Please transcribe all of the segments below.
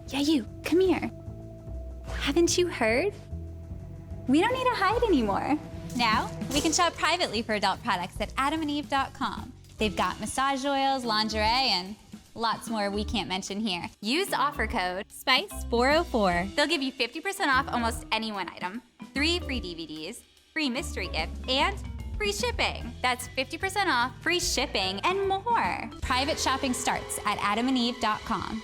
Yeah, you, come here. Haven't you heard? We don't need to hide anymore. Now, we can shop privately for adult products at adamandeve.com. They've got massage oils, lingerie, and lots more we can't mention here. Use offer code SPICE404. They'll give you 50% off almost any one item, 3 free DVDs, free mystery gift, and free shipping. That's 50% off, free shipping, and more. Private shopping starts at adamandeve.com.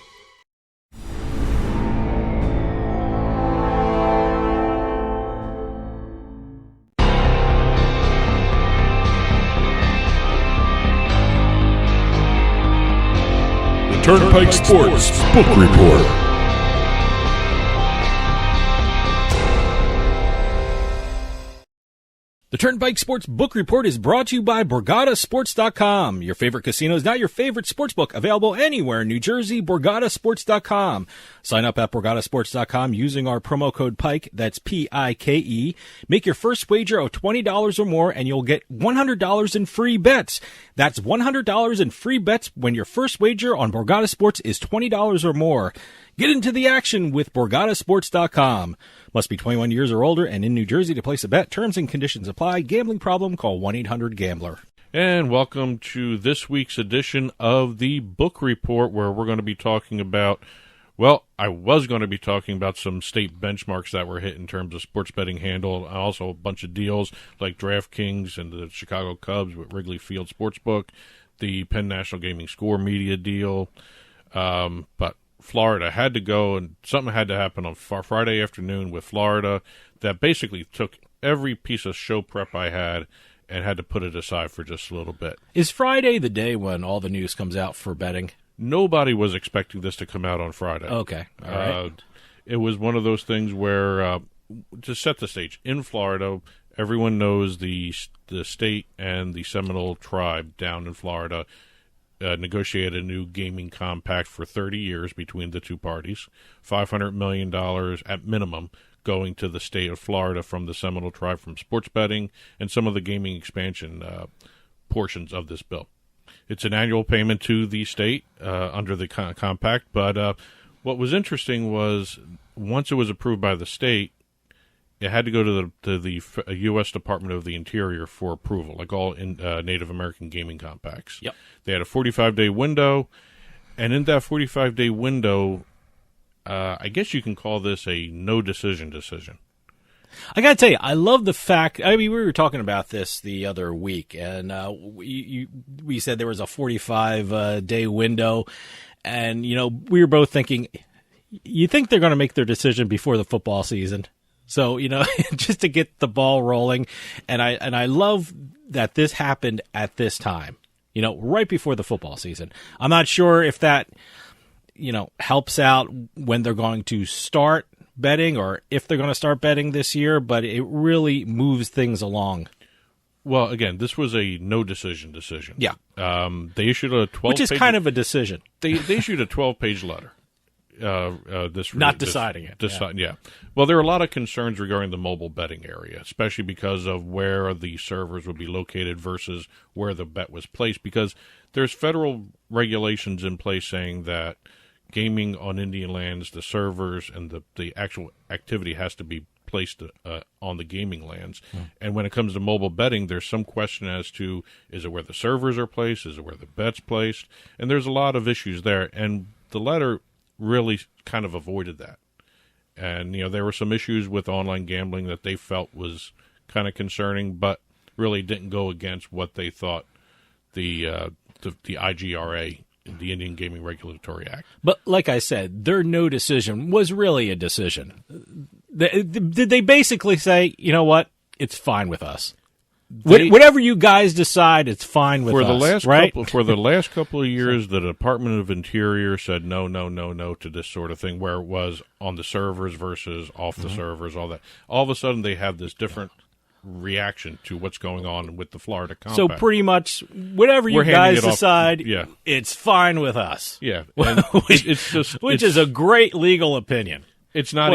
Turnpike Sports Book Report. The Turnpike Sports Book Report is brought to you by BorgataSports.com. Your favorite casino is now your favorite sportsbook. Available anywhere in New Jersey, BorgataSports.com. Sign up at BorgataSports.com using our promo code PIKE, that's P-I-K-E. Make your first wager of $20 or more and you'll get $100 in free bets. That's $100 in free bets when your first wager on Borgata Sports is $20 or more. Get into the action with BorgataSports.com. Must be 21 years or older and in New Jersey to place a bet. Terms and conditions apply. Gambling problem? Call 1-800-GAMBLER. And welcome to this week's edition of the Book Report, where we're going to be talking about, well, I was going to be talking about some state benchmarks that were hit in terms of sports betting handle. Also a bunch of deals like DraftKings and the Chicago Cubs with Wrigley Field Sportsbook, the Penn National Gaming Score media deal. But Florida had to go, and something had to happen on Friday afternoon with Florida that basically took every piece of show prep I had and had to put it aside for just a little bit. Is Friday the day when all the news comes out for betting? Nobody was expecting this to come out on Friday. Okay, all right. It was one of those things where, to set the stage, in Florida, everyone knows the state and the Seminole tribe down in Florida negotiated a new gaming compact for 30 years between the two parties, $500 million at minimum going to the state of Florida from the Seminole tribe from sports betting and some of the gaming expansion portions of this bill. It's an annual payment to the state under the compact, but what was interesting was once it was approved by the state, it had to go to the U.S. Department of the Interior for approval, like all Native American gaming compacts. Yep. They had a 45-day window, and in that 45-day window, I guess you can call this a no-decision decision. I got to tell you, I love the fact, I mean, we were talking about this the other week, and we said there was a 45-day window, and, you know, we were both thinking, you think they're going to make their decision before the football season? So, you know, just to get the ball rolling. And I love that this happened at this time, you know, right before the football season. I'm not sure if that, you know, helps out when they're going to start betting or if they're going to start betting this year, but it really moves things along. Well, again, this was a no decision. Yeah. They issued a 12-page... Which is kind of a decision. They issued a 12-page letter. Not deciding it. Yeah. Well, there are a lot of concerns regarding the mobile betting area, especially because of where the servers would be located versus where the bet was placed, because there's federal regulations in place saying that gaming on Indian lands, the servers and the actual activity has to be placed on the gaming lands. And when it comes to mobile betting, there's some question as to, is it where the servers are placed? Is it where the bet's placed? And there's a lot of issues there. And the letter really kind of avoided that. And, you know, there were some issues with online gambling that they felt was kind of concerning, but really didn't go against what they thought the IGRA, the Indian Gaming Regulatory Act. But like I said, their no decision was really a decision. Did they basically say, you know what, it's fine with us? Whatever you guys decide, it's fine with us, right? For the last couple of years, the Department of Interior said no to this sort of thing, where it was on the servers versus off the servers, all that. All of a sudden, they have this different reaction to what's going on with the Florida Compact. So pretty much, whatever you guys decide, it's fine with us. Yeah, which is a great legal opinion. It's not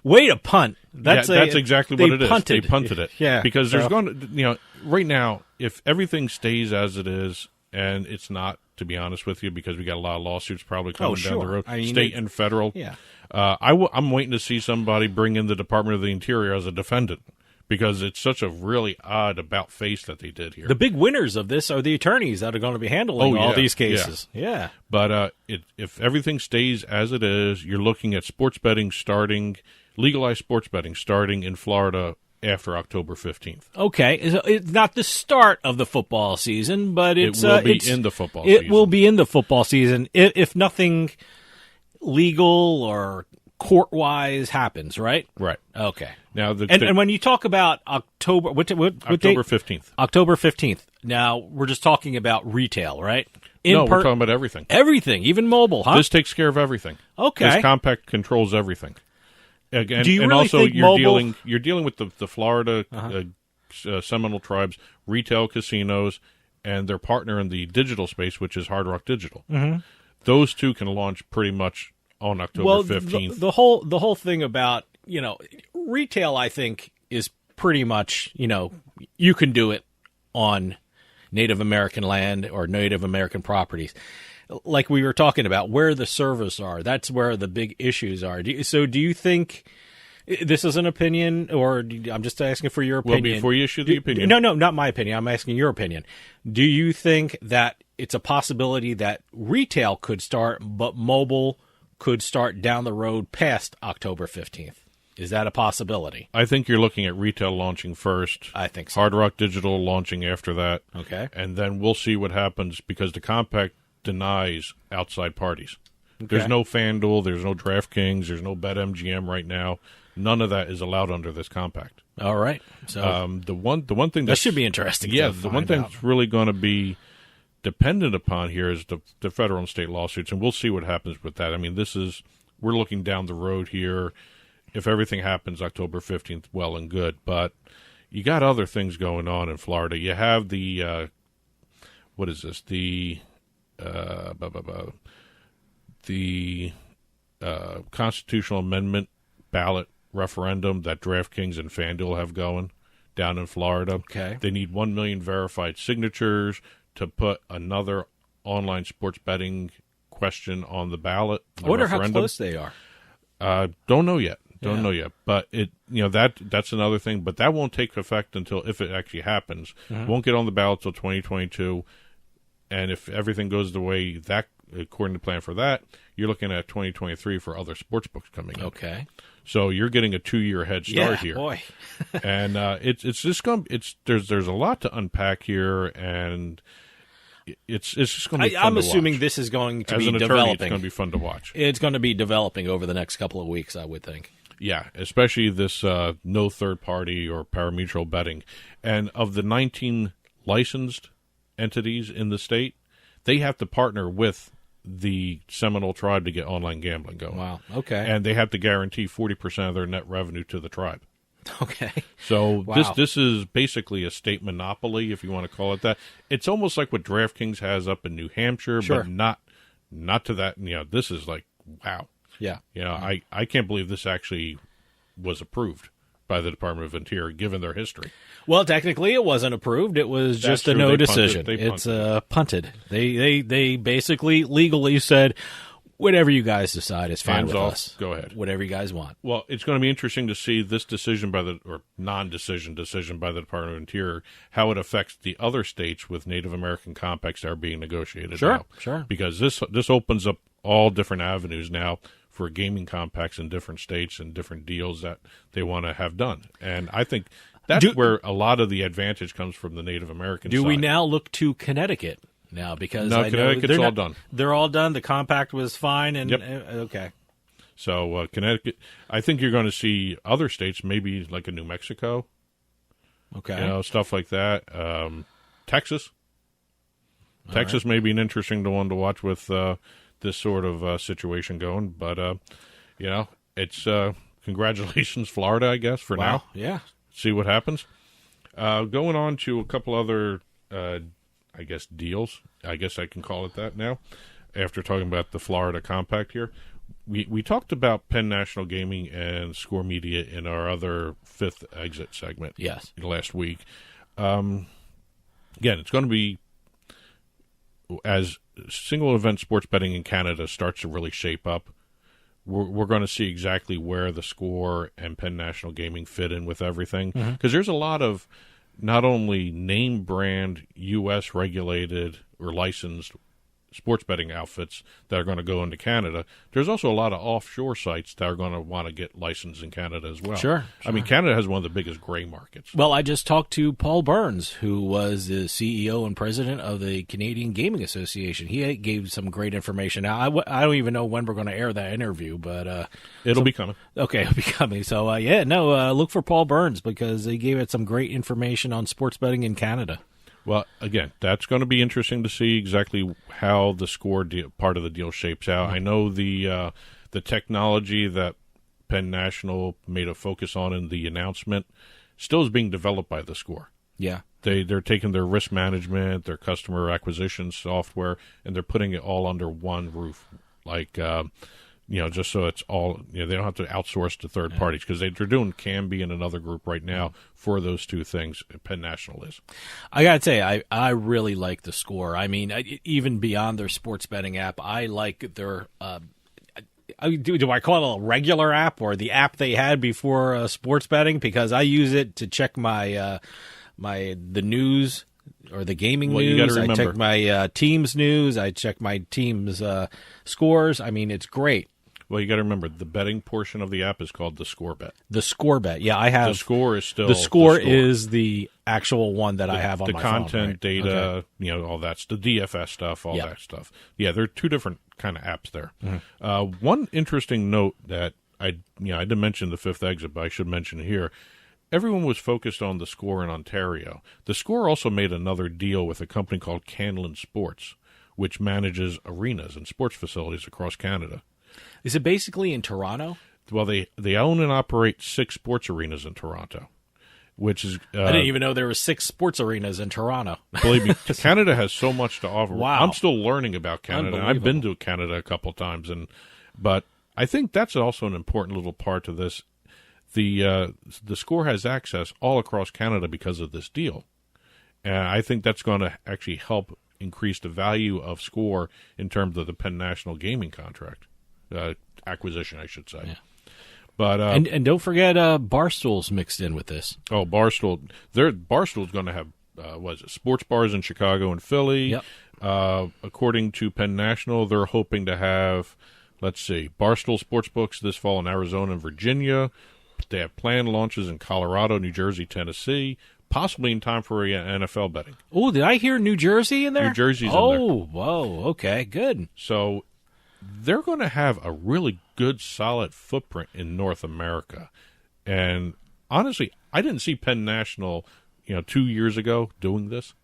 way to punt. That's exactly what it is. Punted. They punted it. Yeah, because there's going to, you know, right now, if everything stays as it is and it's not to be honest with you, because we got a lot of lawsuits probably coming down the road, I mean, state and federal. Yeah. I'm waiting to see somebody bring in the Department of the Interior as a defendant, because it's such a really odd about-face that they did here. The big winners of this are the attorneys that are going to be handling all these cases. Yeah. But if everything stays as it is, you're looking at legalized sports betting starting in Florida after October 15th. Okay. It's not the start of the football season, but it will be in the football season. It will be in the football season if nothing legal or court-wise happens, right? Right. Okay. Now, and when you talk about October, what October date? 15th. October 15th. Now, we're just talking about retail, right? We're talking about everything. Everything, even mobile, huh? This takes care of everything. Okay. This compact controls everything. Again, Do you and really also think you're dealing with the Florida Seminole Tribes retail casinos and their partner in the digital space, which is Hard Rock Digital. Mm-hmm. Those two can launch pretty much on October 15th. The whole thing about, retail, I think, is pretty much, you can do it on Native American land or Native American properties. Like we were talking about, where the servers are, that's where the big issues are. Do you think this is an opinion, or I'm just asking for your opinion? Well, before you issue the opinion. No, not my opinion. I'm asking your opinion. Do you think that it's a possibility that retail could start, but mobile could start down the road past October 15th? Is that a possibility? I think you're looking at retail launching first. I think so. Hard Rock Digital launching after that. Okay. And then we'll see what happens, because the compact denies outside parties. Okay. There's no FanDuel, there's no DraftKings, there's no BetMGM right now. None of that is allowed under this compact. All right. So the one thing that should be interesting. Yeah, the one thing that's really going to be dependent upon here is the federal and state lawsuits, and we'll see what happens with that. I mean, we're looking down the road here. If everything happens October 15th, well and good. But you got other things going on in Florida. You have the what is this? The constitutional amendment ballot referendum that DraftKings and FanDuel have going down in Florida. Okay. They need 1 million verified signatures to put another online sports betting question on the ballot. I wonder how close they are. Don't know yet. Don't know yet. But that's another thing. But that won't take effect until, if it actually happens, won't get on the ballot until 2022. And if everything goes the way that, according to plan for that, you're looking at 2023 for other sports books coming in. Okay. So you're getting a 2-year head start here. Boy. And it's just there's a lot to unpack here, and it's just going to be fun I'm to assuming watch. this is going to As be an attorney, developing. it's going to be fun to watch. It's going to be developing over the next couple of weeks, I would think. Yeah, especially this no third party or parimutuel betting. And of the 19 licensed entities in the state, they have to partner with the Seminole tribe to get online gambling going. Wow. Okay. And they have to guarantee 40% of their net revenue to the tribe. Okay. So Wow. this is basically a state monopoly, if you want to call it that. It's almost like what DraftKings has up in New Hampshire, Sure. but not to that. This is like, wow. Yeah. I can't believe this actually was approved by the Department of Interior, given their history. Well, technically, it wasn't approved. It was just a true. no They decision. punted. It's punted. They basically legally said, whatever you guys decide is fine Hands with off. us. Go ahead. Whatever you guys want. Well, it's going to be interesting to see this decision or non-decision decision by the Department of Interior, how it affects the other states with Native American compacts that are being negotiated now. Sure. Because this opens up all different avenues now for gaming compacts in different states and different deals that they want to have done. And I think that's where a lot of the advantage comes from the Native American side. Do we now look to Connecticut now? Because No, I know Connecticut's all done. They're all done. The compact was fine. And Yep. Okay. So Connecticut, I think you're going to see other states, maybe like a New Mexico, Okay. stuff like that. Texas. Texas may be an interesting one to watch with this sort of situation going. But, it's congratulations, Florida, I guess, for now. Yeah. See what happens. Going on to a couple other, deals. I guess I can call it that now, after talking about the Florida Compact here. We talked about Penn National Gaming and Score Media in our other fifth exit segment last week. Again, it's going to be, as single event sports betting in Canada starts to really shape up, we're going to see exactly where the Score and Penn National Gaming fit in with everything. Because there's a lot of not only name brand U.S. regulated or licensed sports betting outfits that are going to go into Canada. There's also a lot of offshore sites that are going to want to get licensed in Canada as well. Sure. I mean, Canada has one of the biggest gray markets. Well, I just talked to Paul Burns, who was the CEO and president of the Canadian Gaming Association. He gave some great information. Now, I don't even know when we're going to air that interview, but it'll be coming. Okay, it'll be coming. So, look for Paul Burns because he gave it some great information on sports betting in Canada. Well, again, that's going to be interesting to see exactly how the Score part of the deal shapes out. I know the technology that Penn National made a focus on in the announcement still is being developed by the Score. Yeah. They're taking their risk management, their customer acquisition software, and they're putting it all under one roof. Like, just so it's all, they don't have to outsource to third parties because they're doing Canby and another group right now for those two things. Penn National is. I got to tell you, I really like the Score. I mean, even beyond their sports betting app, I like their do I call it a regular app or the app they had before sports betting? Because I use it to check my the news or the gaming news. You got to remember. I check my team's news. I check my team's scores. I mean, it's great. Well, you got to remember the betting portion of the app is called the Score Bet. The Score Bet, yeah, I have. The Score is still the Score is the actual one that I have on my phone. The content, right? data, okay. All that's the DFS stuff, all that stuff. Yeah, there are two different kind of apps there. One interesting note that I didn't mention the Fifth Exit, but I should mention it here. Everyone was focused on the Score in Ontario. The Score also made another deal with a company called Canlan Sports, which manages arenas and sports facilities across Canada. Is it basically in Toronto? Well, they own and operate 6 sports arenas in Toronto, which is... I didn't even know there were 6 sports arenas in Toronto. Believe me, Canada has so much to offer. Wow. I'm still learning about Canada. I've been to Canada a couple times, but I think that's also an important little part to this. The Score has access all across Canada because of this deal. And I think that's going to actually help increase the value of Score in terms of the Penn National Gaming contract. Acquisition, I should say. Yeah. But and don't forget Barstool's mixed in with this. Oh, Barstool's going to have sports bars in Chicago and Philly. Yep. According to Penn National, they're hoping to have, Barstool Sportsbooks this fall in Arizona and Virginia. They have planned launches in Colorado, New Jersey, Tennessee, possibly in time for NFL betting. Oh, did I hear New Jersey in there? New Jersey's in there. Oh, whoa, okay, good. So they're going to have a really good, solid footprint in North America. And honestly, I didn't see Penn National, 2 years ago doing this.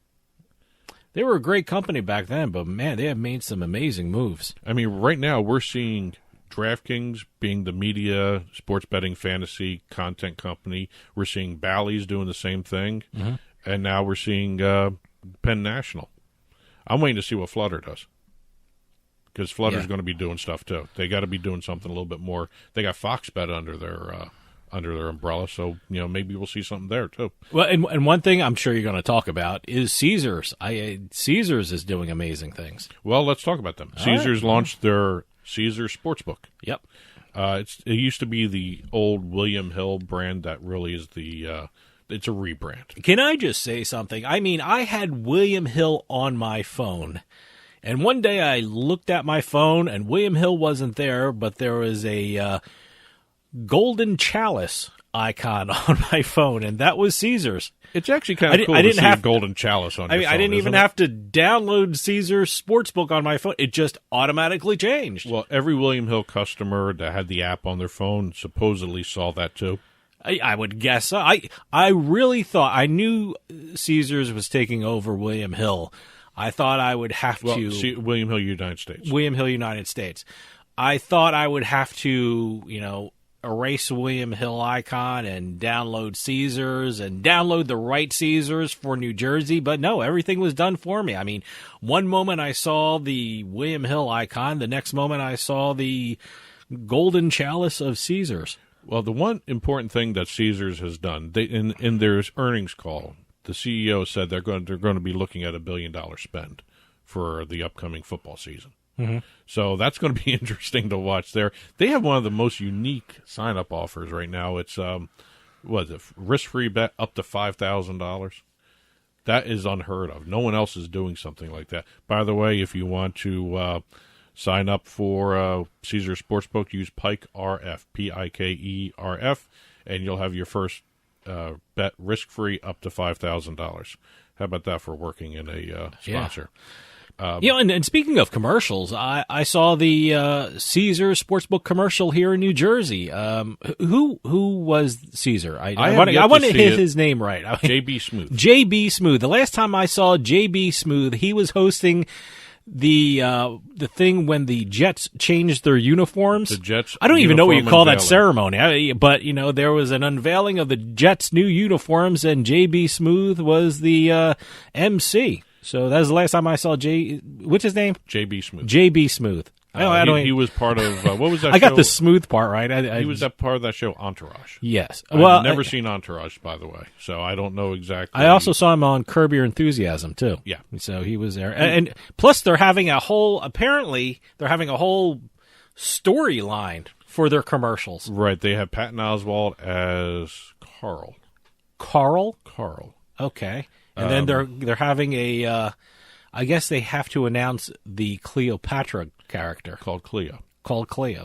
They were a great company back then, but, man, they have made some amazing moves. I mean, right now we're seeing DraftKings being the media, sports betting, fantasy content company. We're seeing Bally's doing the same thing. Mm-hmm. And now we're seeing Penn National. I'm waiting to see what Flutter does. Because Flutter's going to be doing stuff too. They got to be doing something a little bit more. They got Fox Bet under their umbrella, so maybe we'll see something there too. Well, and one thing I'm sure you're going to talk about is Caesars. Caesars is doing amazing things. Well, let's talk about them. Caesars launched their Caesars Sportsbook. Yep. It used to be the old William Hill brand that really is it's a rebrand. Can I just say something? I mean, I had William Hill on my phone. And one day I looked at my phone, and William Hill wasn't there, but there was a golden chalice icon on my phone, and that was Caesars. It's actually kind of cool to see a golden chalice on your phone. I didn't even have to download Caesars Sportsbook on my phone. It just automatically changed. Well, every William Hill customer that had the app on their phone supposedly saw that too. I would guess so. I really thought, I knew Caesars was taking over William Hill. I thought I would have to... William Hill, United States. William Hill, United States. I thought I would have to, erase William Hill icon and download Caesars and download the right Caesars for New Jersey. But no, everything was done for me. I mean, one moment I saw the William Hill icon. The next moment I saw the golden chalice of Caesars. Well, the one important thing that Caesars has done, in their earnings call, the CEO said they're going to be looking at $1 billion spend for the upcoming football season. Mm-hmm. So that's going to be interesting to watch there. They have one of the most unique sign-up offers right now. It's, risk-free bet up to $5,000. That is unheard of. No one else is doing something like that. By the way, if you want to sign up for Caesar Sportsbook, use Pike RF, P-I-K-E-R-F, and you'll have your first bet risk-free up to $5,000. How about that for working in a sponsor? Yeah. And speaking of commercials, I saw the Caesar Sportsbook commercial here in New Jersey. Who was Caesar? I want to hit his name right. JB Smooth. JB Smooth. The last time I saw JB Smooth, he was hosting the thing when the Jets changed their uniforms. The Jets. I don't even know what you call that unveiling. ceremony. But there was an unveiling of the Jets' new uniforms, and JB Smooth was the MC. So that was the last time I saw what's his name? JB Smooth. JB Smooth. He was part of, what was that I show? got the smooth part right. He was that part of that show, Entourage. Yes. I've never seen Entourage, by the way, so I don't know exactly. I also saw him on Curb Your Enthusiasm, too. Yeah. So he was there. And plus they're having a whole storyline for their commercials. Right. They have Patton Oswalt as Carl. Carl? Carl. Okay. And then they're having I guess they have to announce the Cleopatra character Called Cleo.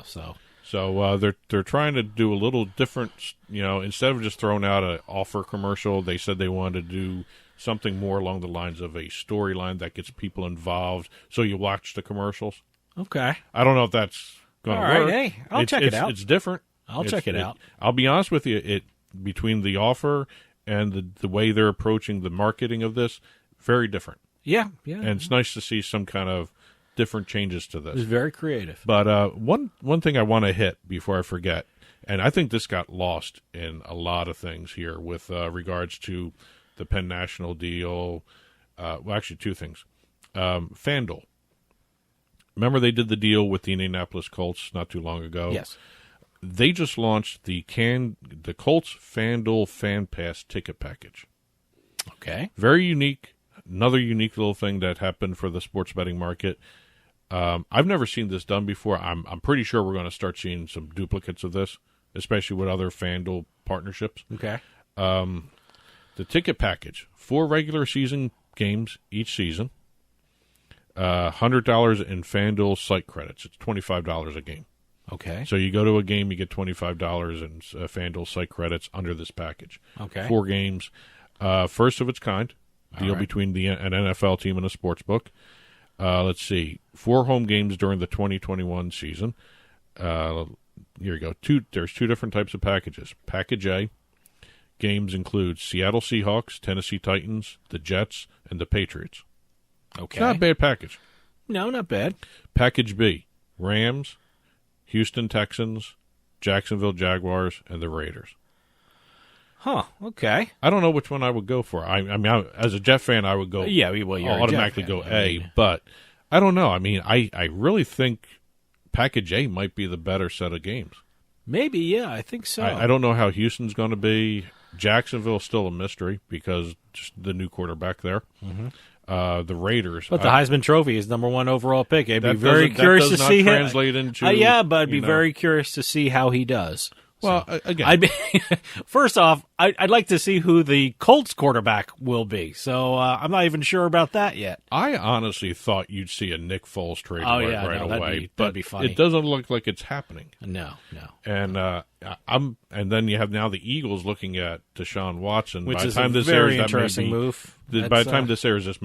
So they're trying to do a little different, instead of just throwing out an offer commercial, they said they wanted to do something more along the lines of a storyline that gets people involved, so you watch the commercials. Okay. I don't know if that's going to work. Hey, I'll check it out. It's different. I'll check it out. I'll be honest with you, between the offer and the way they're approaching the marketing of this, very different. Yeah. And it's nice to see some kind of different changes to this. It's very creative. But one thing I want to hit before I forget, and I think this got lost in a lot of things here with regards to the Penn National deal. Actually, two things. FanDuel. Remember they did the deal with the Indianapolis Colts not too long ago? Yes. They just launched the Colts FanDuel Fan Pass ticket package. Okay. Very unique. Another unique little thing that happened for the sports betting market. I've never seen this done before. I'm pretty sure we're going to start seeing some duplicates of this, especially with other FanDuel partnerships. Okay. The ticket package, 4 regular season games each season, $100 in FanDuel site credits. It's $25 a game. Okay. So you go to a game, you get $25 in FanDuel site credits under this package. Okay. 4 games. First of its kind. Deal All right. between an NFL team and a sportsbook. Let's see. 4 home games during the 2021 season. Here we go. There's 2 different types of packages. Package A. Games include Seattle Seahawks, Tennessee Titans, the Jets, and the Patriots. Okay. It's not a bad package. No, not bad. Package B. Rams, Houston Texans, Jacksonville Jaguars, and the Raiders. Huh. Okay. I don't know which one I would go for. I mean, as a Jet fan, I would go. Yeah. Well, you're automatically a Jet fan. go A. But I don't know. I mean, I really think Package A might be the better set of games. Maybe. Yeah. I think so. I don't know how Houston's going to be. Jacksonville's still a mystery because just the new quarterback there. Mm-hmm. The Raiders. But the Heisman Trophy is #1 overall pick. I'd be that very doesn't- curious that to does see not him. translate into. Yeah, but I'd be you know. very curious to see how he does. Well, So, again, first off, I'd like to see who the Colts quarterback will be. So I'm not even sure about that yet. I honestly thought you'd see a Nick Foles trade Oh, right yeah, no, away, that'd be funny. it doesn't look like it's happening. No. And and then you have now the Eagles looking at Deshaun Watson. Which by the is time a this very airs, interesting that may be, move. By the time this airs, that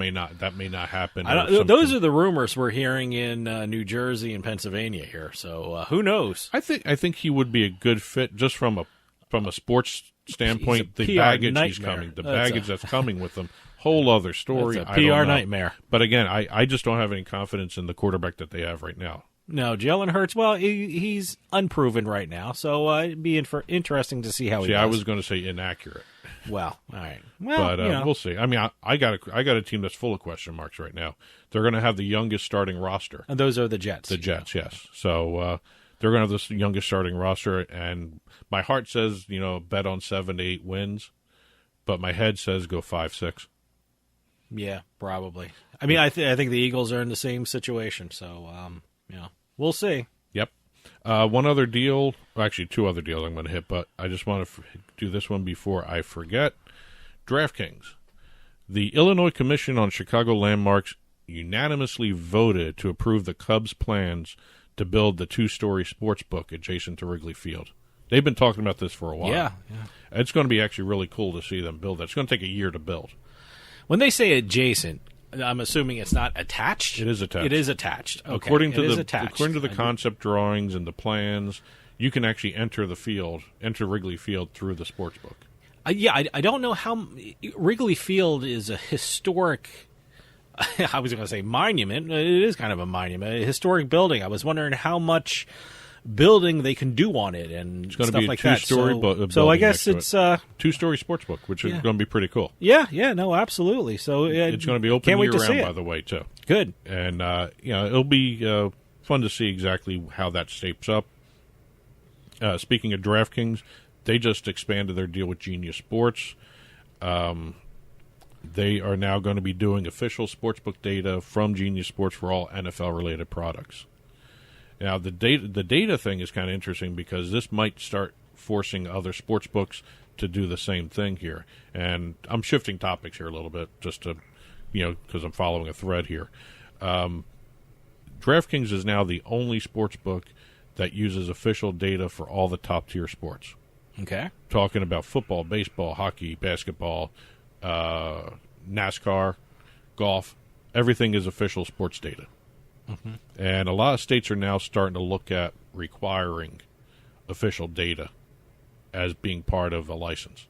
may not happen. Those are the rumors we're hearing in New Jersey and Pennsylvania here. So who knows? I think he would be a good fit just from a sports standpoint. He's a The PR baggage nightmare. he's coming, the That's baggage that's coming with him. Whole other story. That's a I don't PR know. nightmare. But again, I just don't have any confidence in the quarterback that they have right now. No, Jalen Hurts, well, he's unproven right now. So it'd be interesting to see how he does. I was going to say inaccurate. Well, all right. Well, But we'll see. I mean, I got a team that's full of question marks right now. They're going to have the youngest starting roster. And those are the Jets. The Jets, yes. So they're going to have this youngest starting roster, and my heart says, bet on 7 to 8 wins, but my head says go 5-6. Yeah, probably. I mean, I think the Eagles are in the same situation, so we'll see. Yep. One other deal, actually 2 other deals I'm going to hit, but I just want to do this one before I forget. DraftKings. The Illinois Commission on Chicago Landmarks unanimously voted to approve the Cubs' plans to build the 2-story sportsbook adjacent to Wrigley Field. They've been talking about this for a while. Yeah. It's going to be actually really cool to see them build that. It's going to take a year to build. When they say adjacent, I'm assuming it's not attached? It is attached. It is attached. Okay. According to the concept drawings and the plans, you can actually enter Wrigley Field through the sportsbook. I don't know how Wrigley Field is a historic. I was going to say monument. It is kind of a monument, a historic building. I was wondering how much building they can do on it and it's going stuff to be like a 2-story that. building. So I guess it's 2-story sportsbook, which is going to be pretty cool. Yeah, no, absolutely. So it's going to be open year round, by the way, too. Good. And it'll be fun to see exactly how that shapes up. Speaking of DraftKings, they just expanded their deal with Genius Sports. They are now going to be doing official sportsbook data from Genius Sports for all NFL-related products. Now, the data thing is kind of interesting because this might start forcing other sportsbooks to do the same thing here. And I'm shifting topics here a little bit just to, because I'm following a thread here. DraftKings is now the only sportsbook that uses official data for all the top-tier sports. Okay. Talking about football, baseball, hockey, basketball, NASCAR, golf. Everything is official sports data. Mm-hmm. And a lot of states are now starting to look at requiring official data as being part of a license.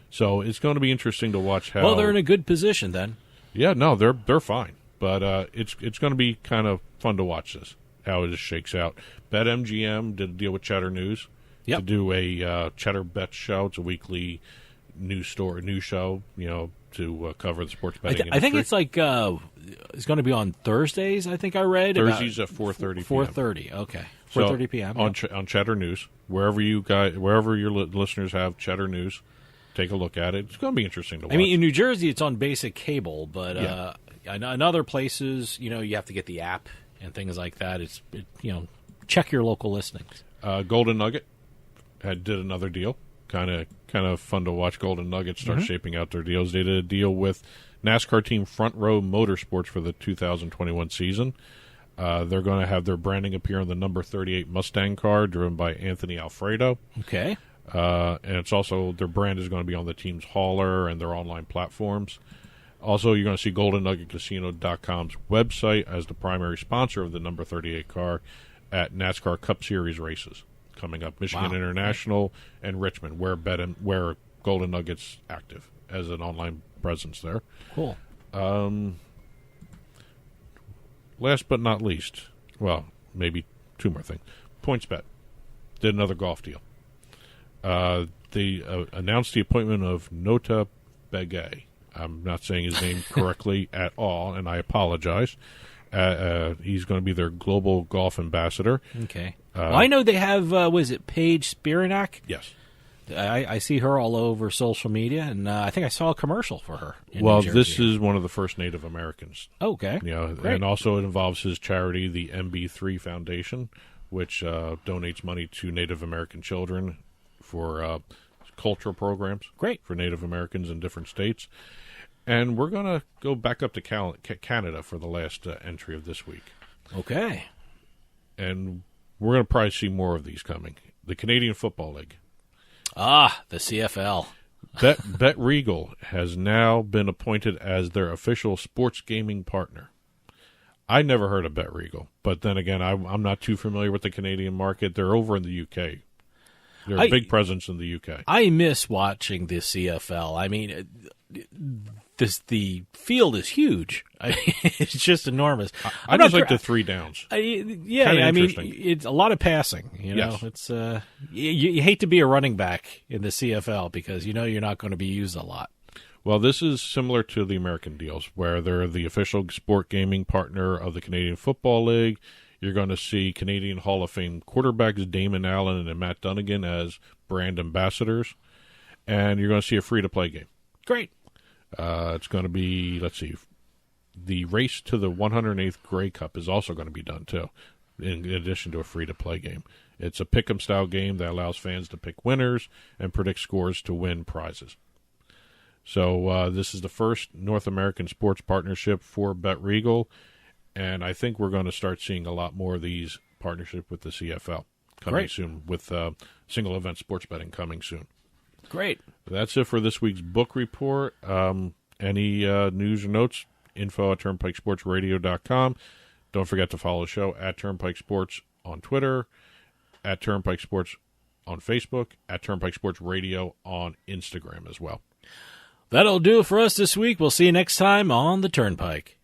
So it's going to be interesting to watch how. Well, they're in a good position then. Yeah, no, they're fine, but it's going to be kind of fun to watch how it just shakes out. BetMGM did a deal with Cheddar News to do a Cheddar Bet show. It's a weekly news show, to cover the sports betting industry. I think it's like it's going to be on Thursdays. I think I read Thursdays at 4:30. 4:30. Okay, 4:30 p.m. on Cheddar News. Wherever your listeners have Cheddar News, take a look at it. It's going to be interesting to watch. I mean, in New Jersey, it's on basic cable, but in other places, you have to get the app and things like that. Check your local listings. Golden Nugget did another deal. Kind of fun to watch Golden Nugget start shaping out their deals. They did a deal with NASCAR team Front Row Motorsports for the 2021 season. They're going to have their branding appear on the number 38 Mustang car driven by Anthony Alfredo. Okay. And it's also their brand is going to be on the team's hauler and their online platforms. Also, you're going to see GoldenNuggetCasino.com's website as the primary sponsor of the number 38 car at NASCAR Cup Series races coming up. Michigan International and Richmond, where Golden Nugget's active as an online presence there. Cool. Last but not least, well, maybe 2 more things. PointsBet did another golf deal. They announced the appointment of Nota Begay. I'm not saying his name correctly at all, and I apologize. He's going to be their global golf ambassador. Okay. I know they have, was it Paige Spiranak? Yes. I see her all over social media, and I think I saw a commercial for her. Well, this is one of the first Native Americans. Okay. Great. And also it involves his charity, the MB3 Foundation, which donates money to Native American children for cultural programs. Great. For Native Americans in different states. And we're going to go back up to Canada for the last entry of this week. Okay. And we're going to probably see more of these coming. The Canadian Football League. The CFL. Bet Regal has now been appointed as their official sports gaming partner. I never heard of Bet Regal, but then again, I'm not too familiar with the Canadian market. They're over in the UK. They're a big presence in the UK. I miss watching the CFL. I mean, the field is huge. It's just enormous. I just like the 3 downs. I mean, it's a lot of passing. Yes. It's you hate to be a running back in the CFL because you're not going to be used a lot. Well, this is similar to the American deals, where they're the official sport gaming partner of the Canadian Football League. You're going to see Canadian Hall of Fame quarterbacks Damon Allen and Matt Dunnigan as brand ambassadors, and you're going to see a free-to-play game. Great. It's going to be, let's see, the race to the 108th Grey Cup is also going to be done, too, in addition to a free-to-play game. It's a pick-em style game that allows fans to pick winners and predict scores to win prizes. So this is the first North American sports partnership for BetRegal, and I think we're going to start seeing a lot more of these partnerships with the CFL coming soon, with single event sports betting coming soon. Great. That's it for this week's book report. Any news or notes, info@turnpikesportsradio.com. Don't forget to follow the show at Turnpike Sports on Twitter, at Turnpike Sports on Facebook, at Turnpike Sports Radio on Instagram as well. That'll do it for us this week. We'll see you next time on the Turnpike.